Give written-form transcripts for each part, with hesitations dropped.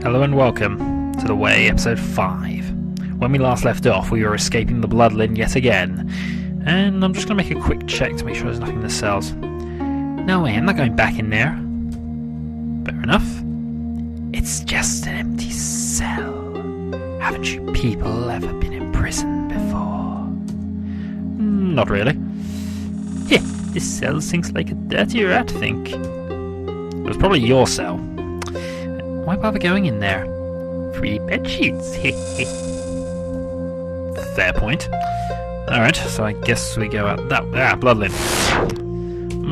Hello and welcome to The Way, episode 5. When we last left off, we were escaping the Blood Lyn yet again, and I'm just going to make a quick check to make sure there's nothing in the cells. No way, I'm not going back in there. Fair enough. It's just an empty cell. Haven't you people ever been in prison before? Not really. Yeah, this cell sinks like a dirty rat, think. It was probably your cell. Why bother going in there? Free bed sheets. Fair point. Alright, so I guess we go out that Blood Lyn.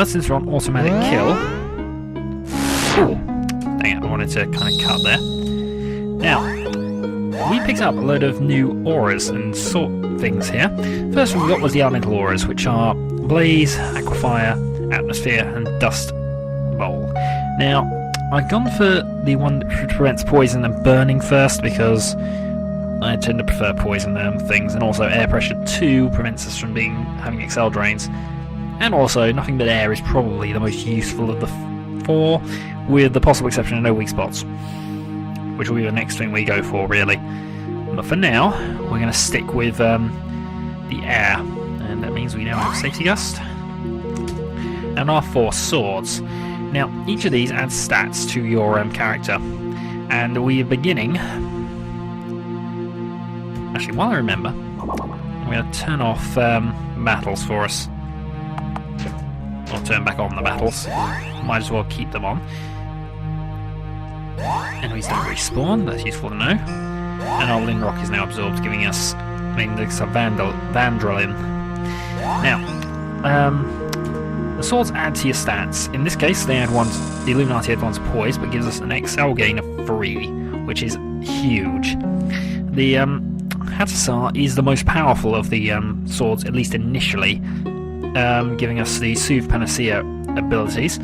Since we're on automatic kill. Ooh. Dang it, I wanted to kind of cut there. Now, we picked up a load of new auras and sort things here. First one we got was the elemental auras, which are Blaze, Aquafire, Atmosphere, and Dust Bowl. Now, I've gone for the one that prevents poison and burning first because I tend to prefer poison things, and also air pressure 2 prevents us from having excel drains, and also nothing but air is probably the most useful of the 4, with the possible exception of no weak spots, which will be the next thing we go for really. But for now, we're going to stick with the air, and that means we now have Safety Gust and our 4 swords. Now, each of these adds stats to your character, and we are beginning... Actually, while I remember, I'm going to turn off battles for us. Or turn back on the battles. Might as well keep them on. Enemies don't respawn, that's useful to know. And our Lyn Rock is now absorbed, giving us Index of Vandrolin. Now, the swords add to your stats. In this case, they add the Illuminati adds 1 to poise, but gives us an excel gain of 3, which is huge. The Hattasar is the most powerful of the swords, at least initially, giving us the Soothe Panacea abilities.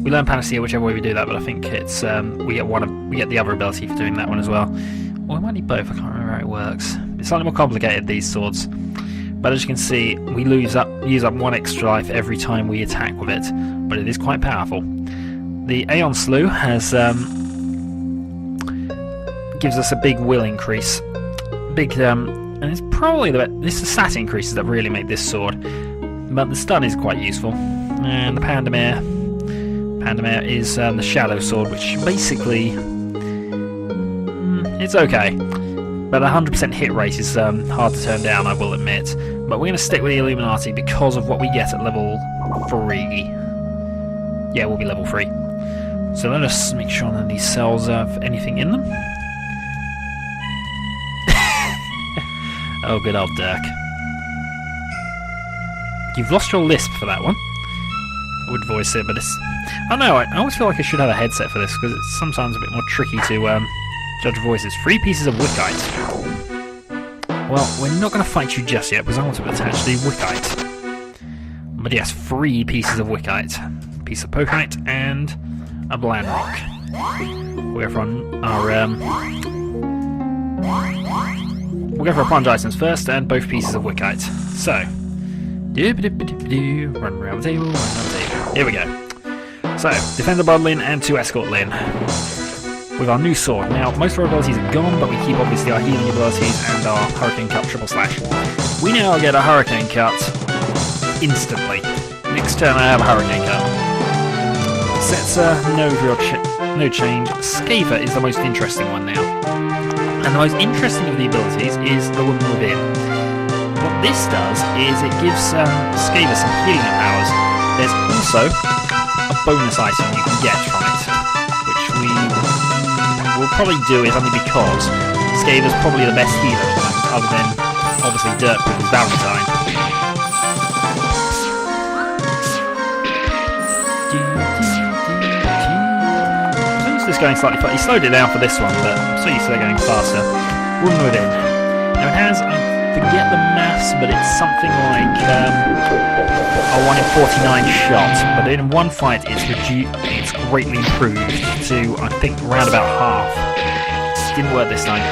We learn Panacea whichever way we do that, but I think it's we get the other ability for doing that one as well. Or we might need both. I can't remember how it works. It's slightly more complicated, these swords. But as you can see, we use up 1 extra life every time we attack with it, but it is quite powerful. The Aeon Slew gives us a big will increase. And it's probably it's the stat increases that really make this sword. But the stun is quite useful. And the Pandemare is the Shadow Sword, which basically it's okay. But 100% hit rate is hard to turn down, I will admit. But we're going to stick with the Illuminati because of what we get at level 3. Yeah, we'll be level 3. So let us make sure none of these cells have anything in them. Oh, good old Dirk. You've lost your lisp for that one. I would voice it, but it's... I don't know, I always feel like I should have a headset for this, because it's sometimes a bit more tricky to judge voices. 3 pieces of Wickite. Well, we're not going to fight you just yet, because I want to attach the Wickite. But yes, 3 pieces of Wickite. A piece of Pokite, and a Bland Rock. We'll go for our plunge items first, and both pieces of Wickite. So, run around the table, Here we go. So, Defend the Blood Lyn and 2 Escort Lyn. With our new sword. Now, most of our abilities are gone, but we keep obviously our healing abilities and our Hurricane Cut Triple Slash. We now get a Hurricane Cut instantly. Next turn I have a Hurricane Cut. Setzer, no change. Skaver is the most interesting one now. And the most interesting of the abilities is the Woman Within. What this does is it gives Skaver some healing powers. There's also a bonus item you can get from it, which we will probably do it only because Skaver's probably the best healer, other than obviously Dirk with his Valentine. Just going slightly fast. He slowed it down for this one, but I'm so used to it going faster. Woman Within. Now it has, I forget the maths, but it's something like a 1 in 49 shot. But in one fight, it's greatly improved to, I think, around about half. Didn't work this time,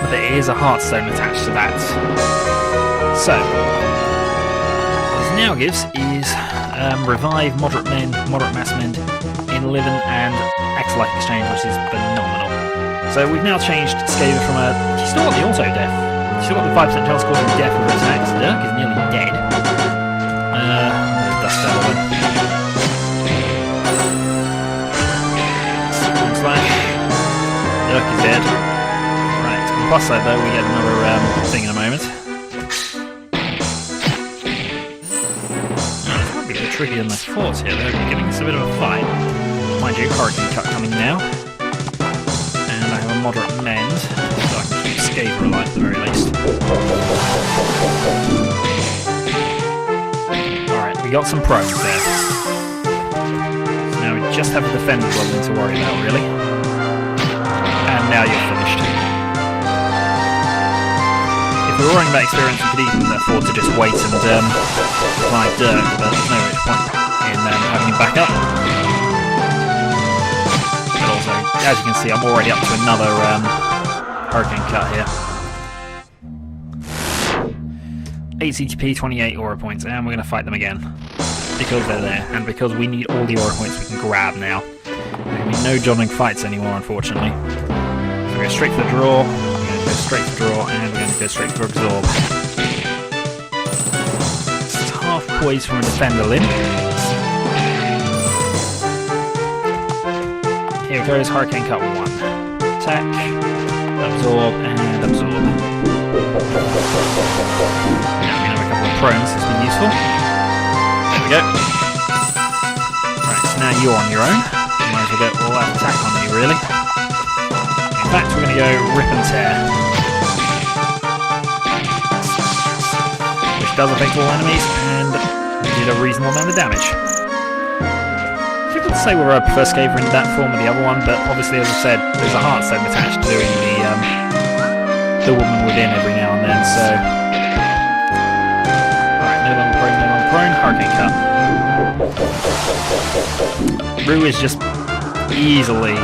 but there is a Heartstone attached to that. So, now gives is revive moderate mass men in Living and X-Life Exchange, which is phenomenal. So we've now changed Skaven from a... She's still got the auto-death. She's still got the 5% chance of causing death with her attacks. Dirk is nearly dead. Dust Devil then. Slash. Dirk is dead. Right, on the plus side though, we get another thing in a moment. Trickier than I thought here. They're giving us a bit of a fight. Mind you, Hurricane Cut coming now. And I have a moderate mend, so I can keep Skaver alive at the very least. Alright, we got some pros there. So now we just have a defender Blood Lyn to worry about, really. And now you're finished. If we were worrying about experience, we could even afford to just wait and revive Dirk, but there's no real point in having him back up. But also, as you can see, I'm already up to another Hurricane Cut here. 8 CTP, 28 aura points, and we're going to fight them again. Because they're there, and because we need all the aura points we can grab now. There will be no jobbing fights anymore, unfortunately. So we go straight for the draw. Go straight for draw, and we're going to go straight for absorb. It's half poised from a defender Lyn. Here goes Hurricane Cut 1. Attack, absorb, and absorb. Now we're going to have a couple of prones, this has been useful. There we go. Right, so now you're on your own. You might as well get all that attack on you, really. In fact, we're going to go Rip and Tear. Which does affect all enemies, and did a reasonable amount of damage. It's difficult to say whether I prefer Skaver in that form or the other one, but obviously, as I said, there's a heartstone attached to doing the woman within every now and then, so... Alright, no longer prone, Hurricane Cut. Rue is just easily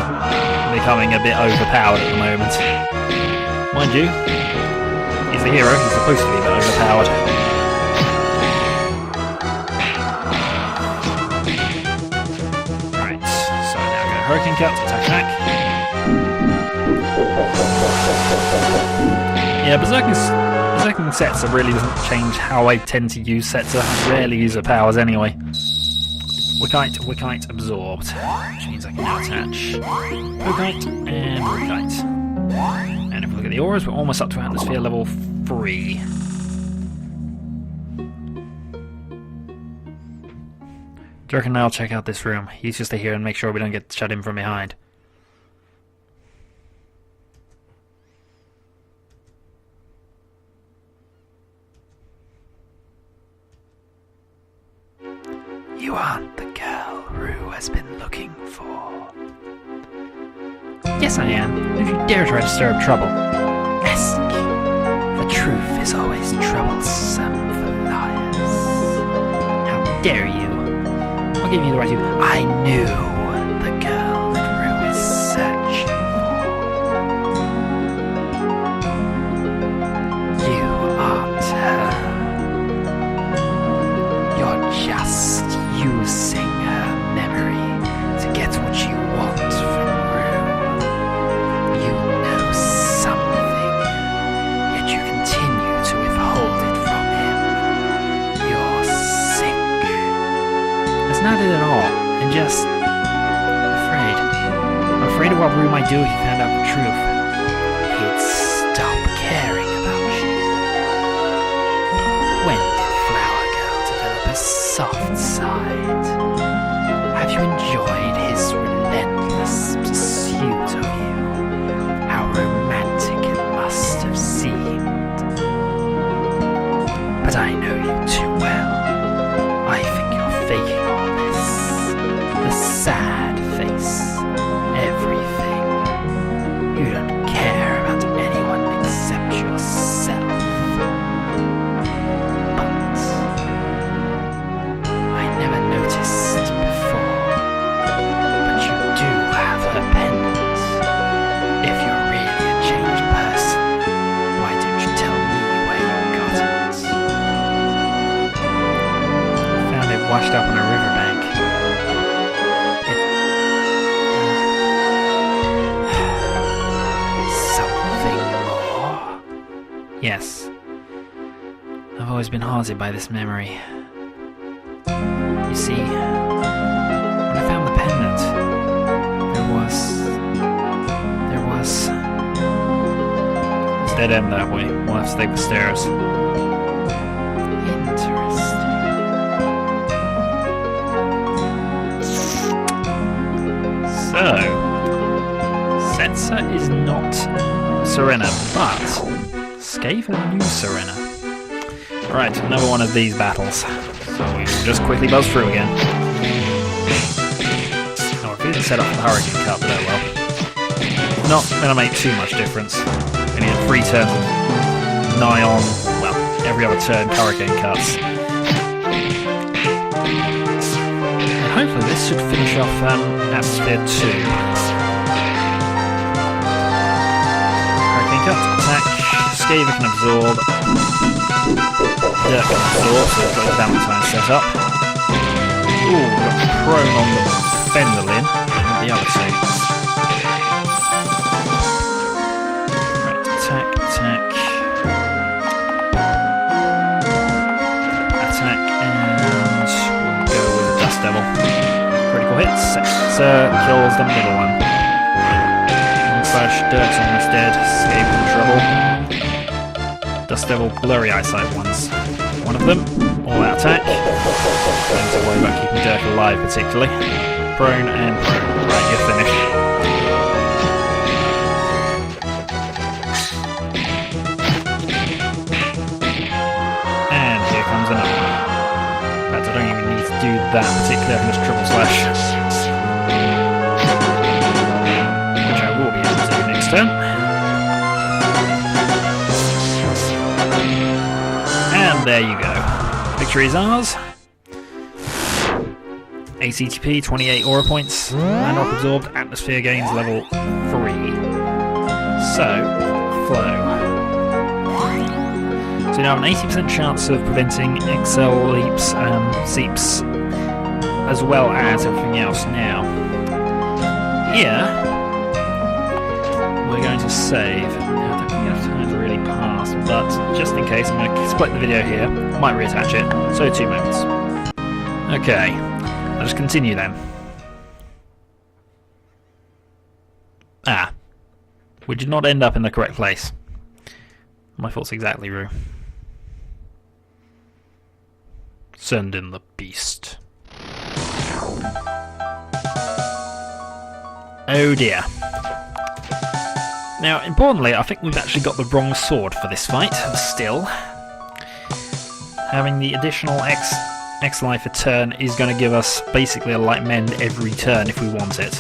becoming a bit overpowered at the moment. Mind you, he's the hero, he's supposed to be a bit overpowered. Right, so now we go Hurricane Cut, attack back. Yeah, Berserking Setzer really doesn't change how I tend to use Setzer. I rarely use her powers anyway. Wicite, absorbed, which means I can now attach Wicite and Wicite. And if we look at the auras, we're almost up to atmosphere level 3. Dirk and I'll check out this room. He's just to here and make sure we don't get shut in from behind. You aren't the girl Rue has been looking for. Yes, I am. If you dare try to stir up trouble, ask. The truth is always troublesome for liars. How dare you? I'll give you the right to... I knew the girl that Rue is searching for. You aren't her. You're just using her memory to get what you want from Rue. You know something, yet you continue to withhold it from him. You're sick. It's not it at all, and just afraid. I'm afraid of what Rue might do if he found out the truth. He'd stop caring about you. When did Flower Girl develop a soft side? Have you enjoyed his relentless pursuit of you? How romantic it must have seemed. But I know you too well. I think you're faking all this. The sad face. Everything. You don't care about anyone except yourself. But I never noticed before. But you do have her pendant. If you're really a changed person, why don't you tell me where you got it? always been haunted by this memory. You see, when I found the pendant, there was... It's dead end that way. We'll have to take the stairs. Interesting. So, Setsa is not Serena, but Skaven knew Serena. Right, another one of these battles. So we will just quickly buzz through again. Oh, if we didn't set up the Hurricane Cup, but oh well. Not going to make too much difference. We need 3 turns of nigh on, well, every other turn Hurricane Cuts. And hopefully this should finish off Atmosphere 2. Hurricane Cut, attack, Skaven can absorb, Dirt can absorb, so we've got the Valentine set up. Ooh, we've got prone on the Blood Lyn, and the other 2. Attack, and we'll go with the Dust Devil. Critical hits, kills the middle one. Slash, Dirt's almost dead, Escape in trouble. Dust Devil, Blurry Eyesight ones. One of them, all out attack. Don't have to worry about keeping Dirk alive particularly. Prone and prone. Right, you're finished. Another one. In fact, I don't even need to do that particularly, I can just triple slash. Which I will be able to do next turn. And there you go. Victory is ours. ACTP, 28 aura points. Land Rock absorbed, atmosphere gains level 3. So, flow. So now an 80% chance of preventing XL leaps and seeps, as well as everything else. Now, here, we're going to save. Now, I don't think enough time to really pass, but just in case, I'm going to split the video here. I might reattach it, so 2 moments. Okay, let's continue then. We did not end up in the correct place. My fault's exactly, Rue. Send in the beast. Oh dear. Now, importantly, I think we've actually got the wrong sword for this fight, still. Having the additional X life a turn is going to give us basically a light mend every turn if we want it.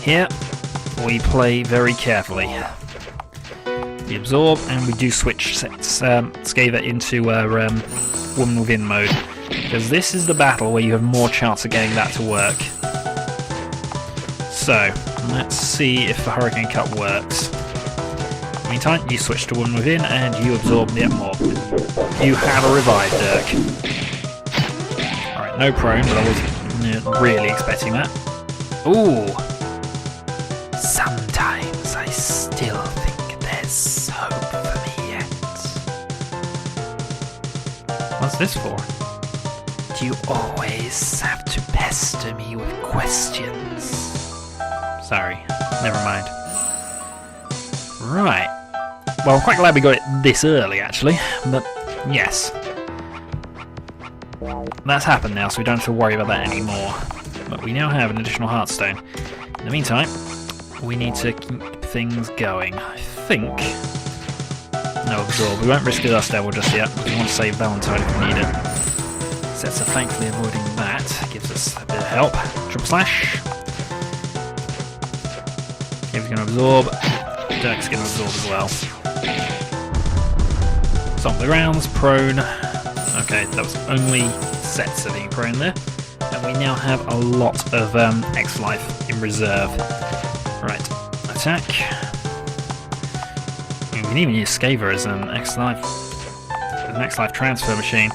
Here, we play very carefully. We absorb, and we do switch Skaver into Woman Within mode, because this is the battle where you have more chance of getting that to work. So, let's see if the Hurricane Cut works. Meantime, you switch to Woman Within, and you absorb the more. You have a revive, Dirk. Alright, no prone, but I wasn't really expecting that. Ooh! Sometimes I still think there's hope for me yet. What's this for? Do you always have to pester me with questions? Sorry, never mind. Right. Well, I'm quite glad we got it this early, actually, but yes. That's happened now, so we don't have to worry about that anymore. But we now have an additional Heartstone. In the meantime, we need to keep things going. I think... No absorb. We won't risk a Dust Devil just yet. We want to save Valentine if we need it. Sets are thankfully avoiding that. Gives us a bit of help. Triple slash. He's going to absorb. Dirk's going to absorb as well. Stomp the grounds. Prone. Okay, that was only Setsa being prone there. And we now have a lot of X life in reserve. Right, attack. We can even use Skaver as an X-Life transfer machine.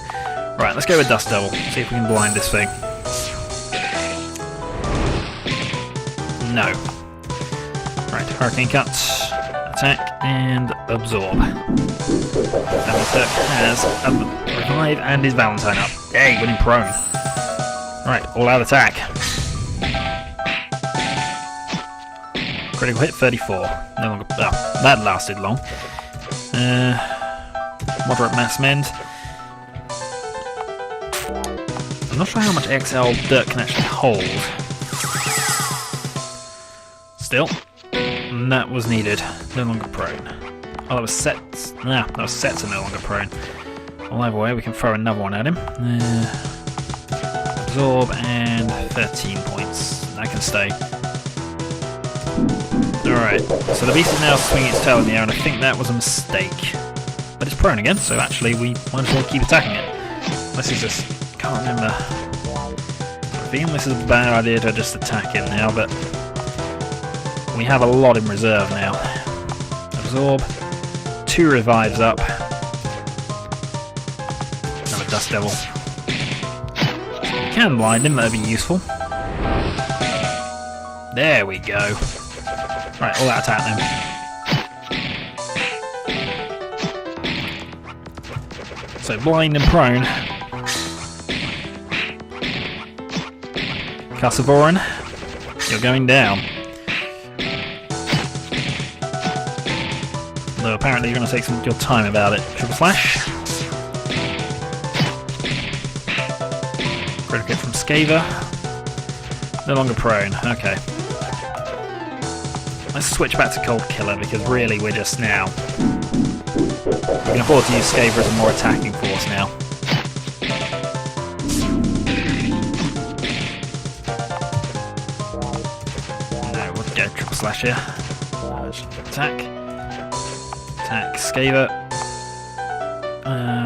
Right, let's go with Dust Devil, see if we can blind this thing. No. Right, Hurricane Cut, attack and absorb. And the Dirk has a revive and his Valentine up. Yay, winning prone. Right, all out attack. Critical hit 34. No longer. Oh, that lasted long. Moderate mass mend. I'm not sure how much XL Dirk can actually hold. Still, that was needed. No longer prone. Oh, that was sets. Nah, those sets are no longer prone. Well, either way, we can throw another one at him. Absorb and 13 points. That can stay. Alright, so the beast is now swinging its tail in the air, and I think that was a mistake. But it's prone again, so actually we might as well keep attacking it. Unless it's just... can't remember. I feel this is a bad idea to just attack it now, but... we have a lot in reserve now. Absorb. 2 revives up. Another Dust Devil. You can blind him, that'd be useful. There we go. Right, all that attack then. So blind and prone. Carsavoran, you're going down. Though apparently you're going to take some of your time about it. Triple slash. Critical hit from Skaver. No longer prone. Okay. Let's switch back to Cold Killer because really we're just now. We can afford to use Skaver as a more attacking force now. No, we'll go triple slash here. Attack. Attack Skaver.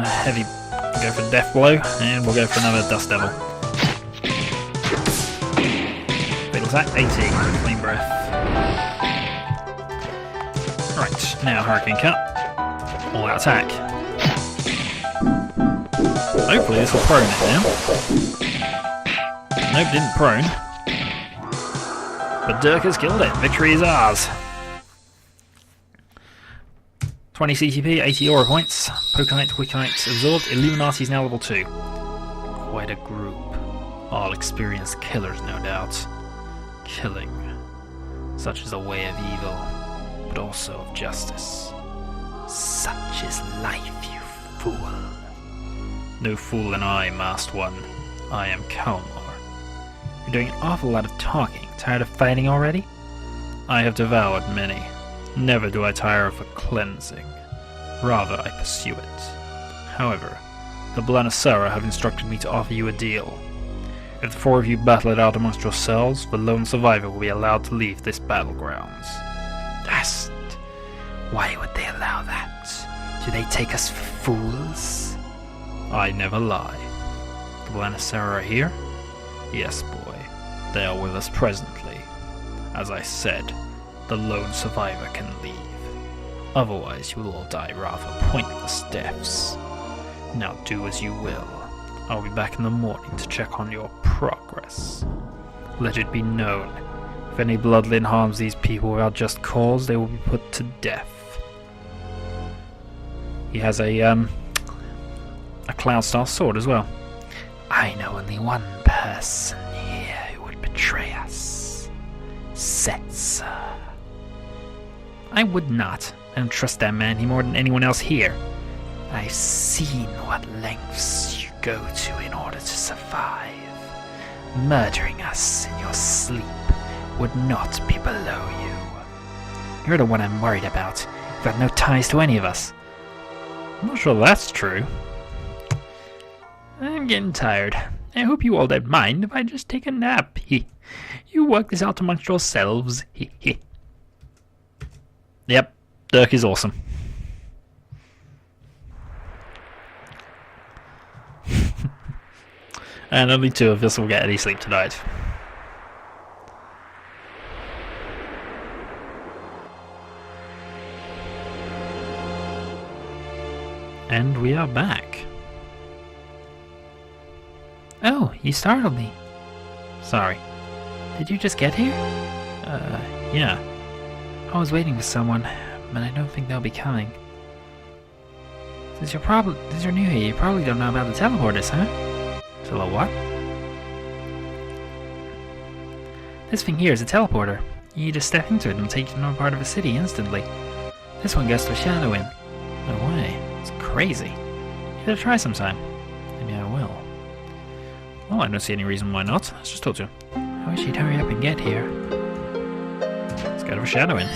Heavy. We'll go for Death Blow, and we'll go for another Dust Devil. Fatal attack, 18. Clean breath. Right, now Hurricane Cut. All out attack. Hopefully this will prone it now. Nope, didn't prone. But Dirk has killed it. Victory is ours. 20 CTP, 80 aura points. Pokeite, Wicite absorbed. Illuminati is now level 2. Quite a group. All experienced killers, no doubt. Killing. Such is a way of evil, but also of justice. Such is life, you fool. No fool am I, Masked One. I am Kalmar. You're doing an awful lot of talking. Tired of fighting already? I have devoured many. Never do I tire of a cleansing. Rather, I pursue it. However, the Blanasara have instructed me to offer you a deal. If the 4 of you battle it out amongst yourselves, the lone survivor will be allowed to leave this battlegrounds. Dast! Why would they allow that? Do they take us for fools? I never lie. The Blanasara are here? Yes, boy. They are with us presently. As I said, the lone survivor can leave. Otherwise you will all die rather pointless deaths. Now do as you will. I'll be back in the morning to check on your progress. Let it be known, if any Blood Lyn harms these people without just cause, they will be put to death. He has a Cloud-style sword as well. I know only one person here who would betray us. Setzer. I would not. I don't trust that man any more than anyone else here. I've seen what lengths you go to in order to survive. Murdering us in your sleep would not be below you. You're the one I'm worried about. You've got no ties to any of us. I'm not sure that's true. I'm getting tired. I hope you all don't mind if I just take a nap. You work this out amongst yourselves. Yep, Dirk is awesome. And only 2 of us will get any sleep tonight. And we are back. Oh, you startled me. Sorry. Did you just get here? Yeah. I was waiting for someone. but I don't think they'll be coming. Since you're new here, you probably don't know about the teleporters, huh? So what? This thing here is a teleporter. You just step into it and it'll take you to another part of the city instantly. This one goes to a Shadow Inn. No way. It's crazy. You gotta try sometime. Maybe I will. Well, I don't see any reason why not. Let's just talk to him. I wish you'd hurry up and get here. Let's go to a Shadow Inn.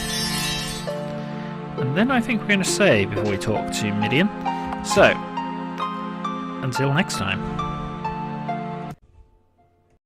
And then I think we're going to save before we talk to Midian. So, until next time.